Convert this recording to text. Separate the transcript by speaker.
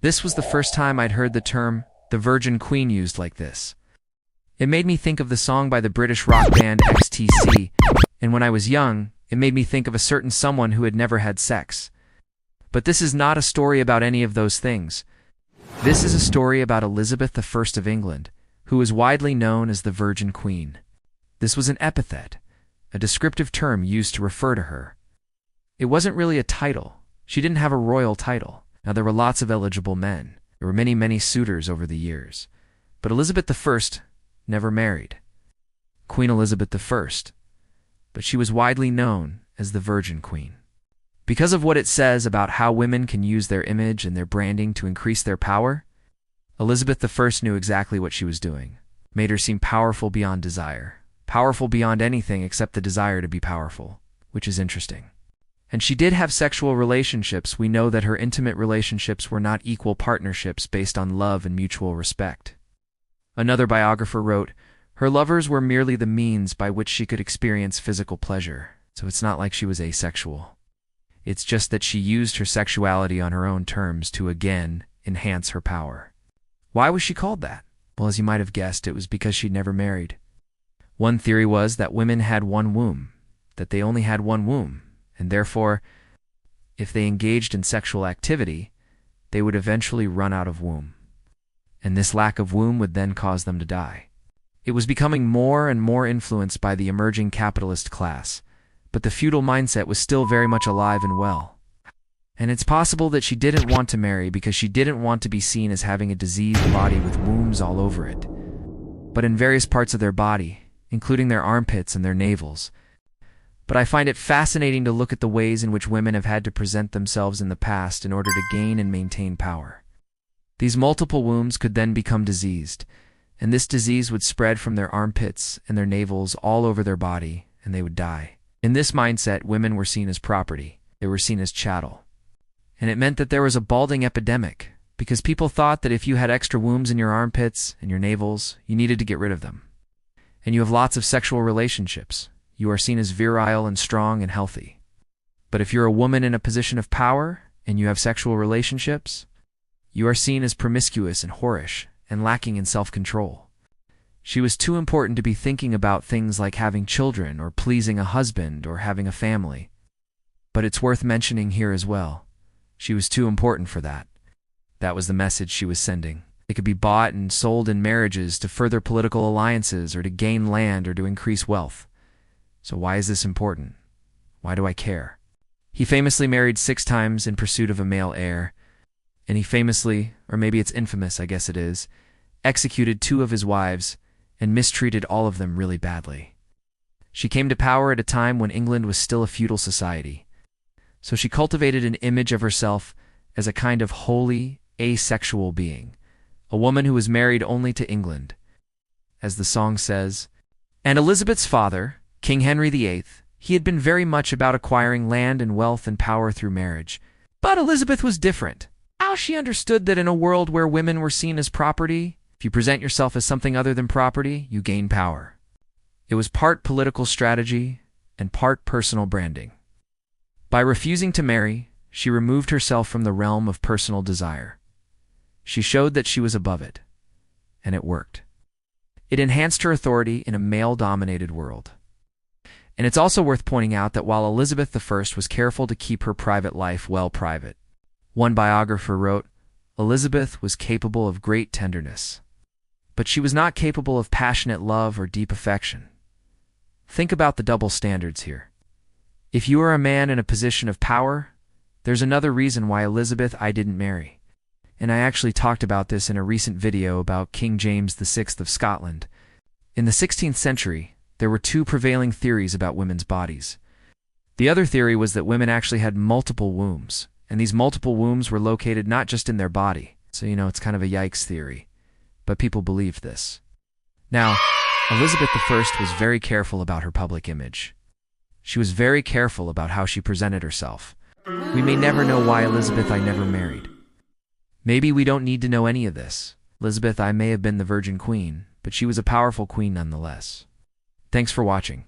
Speaker 1: This was the first time I'd heard the term the Virgin Queen used like this. It made me think of the song by the British rock band XTC, and when I was young, it made me think of a certain someone who had never had sex. But this is not a story about any of those things. This is a story about Elizabeth I of England, who was widely known as the Virgin Queen. This was an epithet, a descriptive term used to refer to her. It wasn't really a title. She didn't have a royal title. Now, there were lots of eligible men. There were many, many suitors over the years. But Elizabeth I never married. Queen Elizabeth I. But she was widely known as the Virgin Queen. Because of what it says about how women can use their image and their branding to increase their power, Elizabeth I knew exactly what she was doing, made her seem powerful beyond desire, powerful beyond anything except the desire to be powerful, which is interesting. And she did have sexual relationships. We know that her intimate relationships were not equal partnerships based on love and mutual respect. Another biographer wrote, "Her lovers were merely the means by which she could experience physical pleasure, so it's not like she was asexual. It's just that she used her sexuality on her own terms to, again, enhance her power." Why was she called that? Well, as you might have guessed, it was because she'd never married. One theory was that women had one womb, that they only had one womb, and therefore, if they engaged in sexual activity, they would eventually run out of womb. And this lack of womb would then cause them to die. It was becoming more and more influenced by the emerging capitalist class, but the feudal mindset was still very much alive and well. And it's possible that she didn't want to marry because she didn't want to be seen as having a diseased body with wombs all over it, but in various parts of their body, including their armpits and their navels. But I find it fascinating to look at the ways in which women have had to present themselves in the past in order to gain and maintain power. These multiple wombs could then become diseased, and this disease would spread from their armpits and their navels all over their body, and they would die. In this mindset, women were seen as property. They were seen as chattel. And it meant that there was a balding epidemic, because people thought that if you had extra wombs in your armpits and your navels, you needed to get rid of them. And you have lots of sexual relationships. You are seen as virile and strong and healthy. But if you're a woman in a position of power and you have sexual relationships, you are seen as promiscuous and whorish and lacking in self-control. She was too important to be thinking about things like having children or pleasing a husband or having a family. But it's worth mentioning here as well. She was too important for that. That was the message she was sending. It could be bought and sold in marriages to further political alliances or to gain land or to increase wealth. So why is this important? Why do I care? He famously married 6 times in pursuit of a male heir, and he famously, or maybe it's infamous, I guess it is, executed 2 of his wives and mistreated all of them really badly. She came to power at a time when England was still a feudal society, so she cultivated an image of herself as a kind of holy, asexual being, a woman who was married only to England. As the song says, "And Elizabeth's father, King Henry VIII, he had been very much about acquiring land and wealth and power through marriage. But Elizabeth was different. How she understood that in a world where women were seen as property, if you present yourself as something other than property, you gain power. It was part political strategy and part personal branding. By refusing to marry, she removed herself from the realm of personal desire. She showed that she was above it, and it worked. It enhanced her authority in a male-dominated world. And it's also worth pointing out that while Elizabeth I was careful to keep her private life well private, one biographer wrote, Elizabeth was capable of great tenderness, but she was not capable of passionate love or deep affection. Think about the double standards here. If you are a man in a position of power, there's another reason why Elizabeth I didn't marry. And I actually talked about this in a recent video about King James VI of Scotland. In the 16th century, there were 2 prevailing theories about women's bodies. The other theory was that women actually had multiple wombs, and these multiple wombs were located not just in their body. So, it's kind of a yikes theory, but people believed this. Now, Elizabeth I was very careful about her public image. She was very careful about how she presented herself. We may never know why Elizabeth I never married. Maybe we don't need to know any of this. Elizabeth I may have been the Virgin Queen, but she was a powerful queen nonetheless. Thanks for watching.